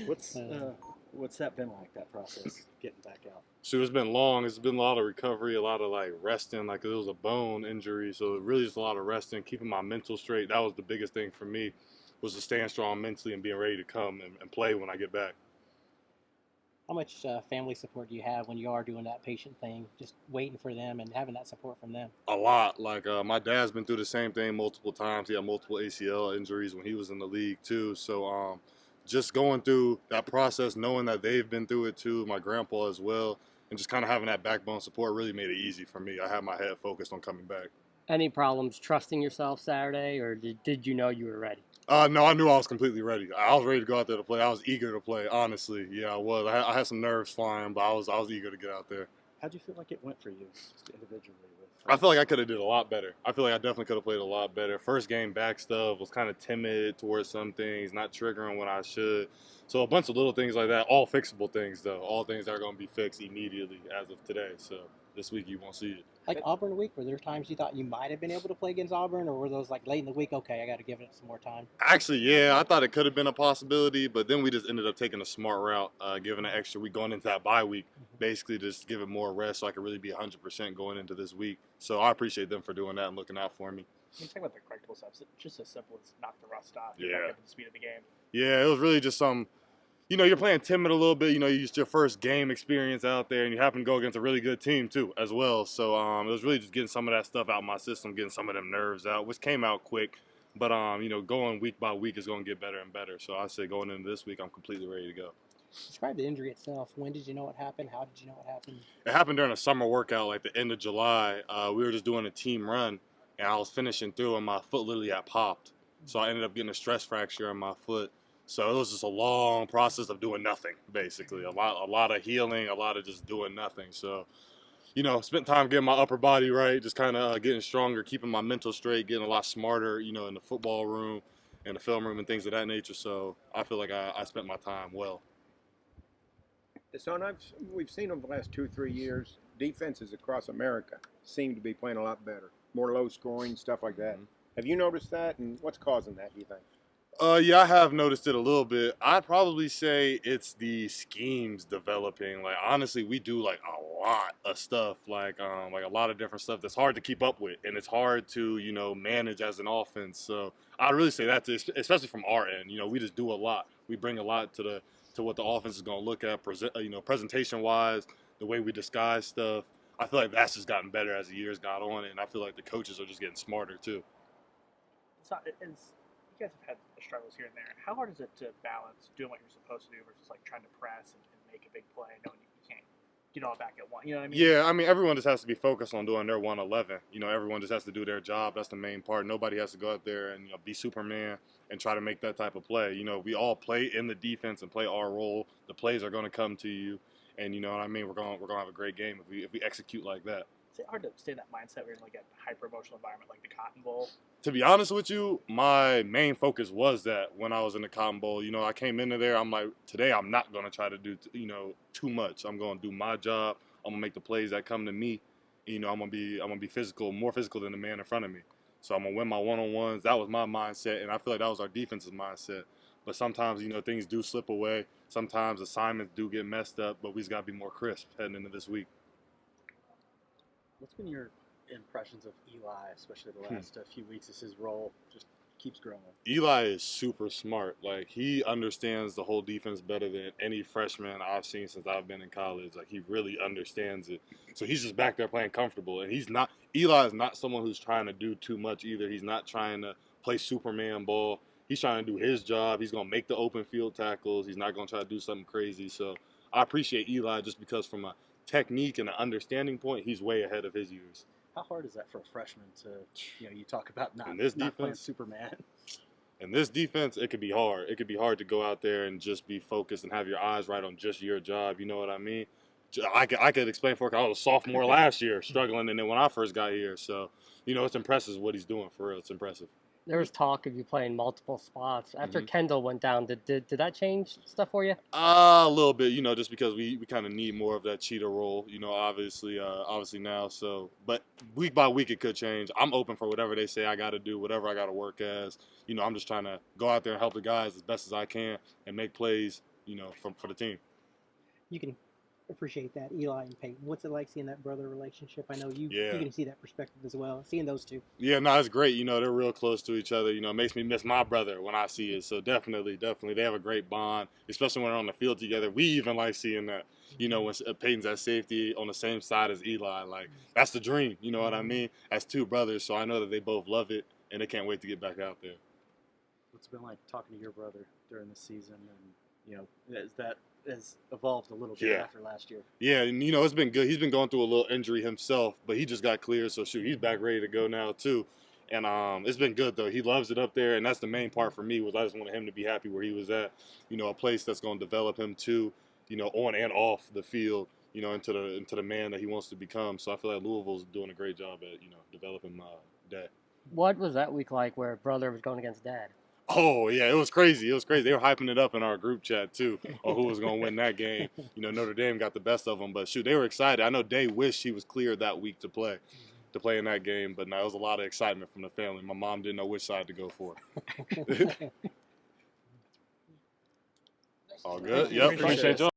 What's that been like, that process, getting back out? So it's been long. It's been a lot of recovery, a lot of like resting. Like it was a bone injury, so really just a lot of resting, keeping my mental straight. That was the biggest thing for me, was to staying strong mentally and being ready to come and play when I get back. How much family support do you have when you are doing that patient thing, just waiting for them and having that support from them? A lot. Like my dad's been through the same thing multiple times. He had multiple ACL injuries when he was in the league too. So just going through that process, knowing that they've been through it too, my grandpa as well, and just kind of having that backbone support really made it easy for me. I had my head focused on coming back. Any problems trusting yourself Saturday, or did you know you were ready? No, I knew I was completely ready. I was ready to go out there to play. I was eager to play, honestly. Yeah, I was. I had some nerves flying, but I was eager to get out there. How'd you feel like it went for you, just individually? I feel like I could have did a lot better. I feel like I definitely could have played a lot better. First game back stuff, was kind of timid towards some things, not triggering when I should. So a bunch of little things like that, all fixable things though, all things that are going to be fixed immediately as of today. So this week you won't see it. Like Auburn week, were there times you thought you might have been able to play against Auburn, or were those like late in the week, okay, I got to give it some more time? Actually, yeah, I thought it could have been a possibility, but then we just ended up taking a smart route, giving an extra week going into that bye week, basically just give it more rest so I could really be 100% going into this week. So I appreciate them for doing that and looking out for me. You talk about the correctable stuff, just as simple as knock the rust off, Yeah. back up to the speed of the game. Yeah, it was really just some, you're playing timid a little bit. You used your first game experience out there, and you happen to go against a really good team too, as well. So it was really just getting some of that stuff out of my system, getting some of them nerves out, which came out quick. But going week by week is going to get better and better. So I say going into this week, I'm completely ready to go. Describe the injury itself. When did you know what happened? How did you know what happened? It happened during a summer workout, like the end of July. We were just doing a team run, and I was finishing through, and my foot literally had popped. So I ended up getting a stress fracture in my foot. So it was just a long process of doing nothing, basically. A lot of healing, a lot of just doing nothing. So, spent time getting my upper body right, just kind of getting stronger, keeping my mental straight, getting a lot smarter, in the football room and the film room and things of that nature. So I feel like I spent my time well. Dasan, we've seen over the last 2-3 years, defenses across America seem to be playing a lot better, more low scoring, stuff like that. Mm-hmm. Have you noticed that, and what's causing that, do you think? Yeah, I have noticed it a little bit. I'd probably say it's the schemes developing. Like honestly, we do like a lot of stuff, like a lot of different stuff that's hard to keep up with, and it's hard to manage as an offense. So I really say that, especially from our end. We just do a lot. We bring a lot to what the offense is going to look at, presentation wise, the way we disguise stuff. I feel like that's just gotten better as the years got on, and I feel like the coaches are just getting smarter too. You guys have had struggles here and there. How hard is it to balance doing what you're supposed to do versus like trying to press and make a big play, knowing you can't get all back at once? You know what I mean? Yeah, I mean everyone just has to be focused on doing their 111. Everyone just has to do their job. That's the main part. Nobody has to go out there and be Superman and try to make that type of play. We all play in the defense and play our role. The plays are going to come to you, and you know what I mean. We're going to have a great game if we execute like that. Is it hard to stay in that mindset where you're in like a hyper emotional environment like the Cotton Bowl? To be honest with you, my main focus was that when I was in the Cotton Bowl. I came into there, I'm like, today I'm not going to try to do, too much. I'm going to do my job. I'm going to make the plays that come to me. I'm going to be physical, more physical than the man in front of me. So I'm going to win my one-on-ones. That was my mindset, and I feel like that was our defense's mindset. But sometimes, things do slip away. Sometimes assignments do get messed up, but we just got to be more crisp heading into this week. What's been your impressions of Eli, especially the last few weeks as his role just keeps growing? Eli is super smart. Like, he understands the whole defense better than any freshman I've seen since I've been in college. Like, he really understands it. So he's just back there playing comfortable. And Eli is not someone who's trying to do too much either. He's not trying to play Superman ball. He's trying to do his job. He's going to make the open field tackles. He's not going to try to do something crazy. So I appreciate Eli just because from a technique and an understanding point, he's way ahead of his years. How hard is that for a freshman to, you talk about not playing Superman? In this defense, it could be hard. It could be hard to go out there and just be focused and have your eyes right on just your job. You know what I mean? I could explain for it. I was a sophomore last year struggling, and then when I first got here. So, it's impressive what he's doing, for real. It's impressive. There was talk of you playing multiple spots. After Kendall went down, did that change stuff for you? A little bit, just because we kind of need more of that cheetah role, obviously now. So, but week by week it could change. I'm open for whatever they say I got to do, whatever I got to work as. I'm just trying to go out there and help the guys as best as I can and make plays for the team. You can appreciate that, Eli and Peyton. What's it like seeing that brother relationship? I know you can see that perspective as well, seeing those two. Yeah, no, it's great. They're real close to each other. It makes me miss my brother when I see it. So definitely, they have a great bond, especially when they're on the field together. We even like seeing that, when Peyton's at safety on the same side as Eli. Like, that's the dream, you know what I mean? As two brothers, so I know that they both love it, and they can't wait to get back out there. What's it been like talking to your brother during the season, and that has evolved a little bit after last year? Yeah, and it's been good. He's been going through a little injury himself, but he just got cleared, so he's back ready to go now too. And it's been good though. He loves it up there, and that's the main part for me. Was I just wanted him to be happy where he was at. A place that's going to develop him too, on and off the field, into the man that he wants to become. So I feel like Louisville's doing a great job at developing Dad. What was that week like where brother was going against dad? Oh, yeah, it was crazy. They were hyping it up in our group chat, too, on who was going to win that game. Notre Dame got the best of them. But, shoot, they were excited. I know Day wished he was cleared that week to play in that game. But, no, it was a lot of excitement from the family. My mom didn't know which side to go for. All good. Yep, appreciate y'all.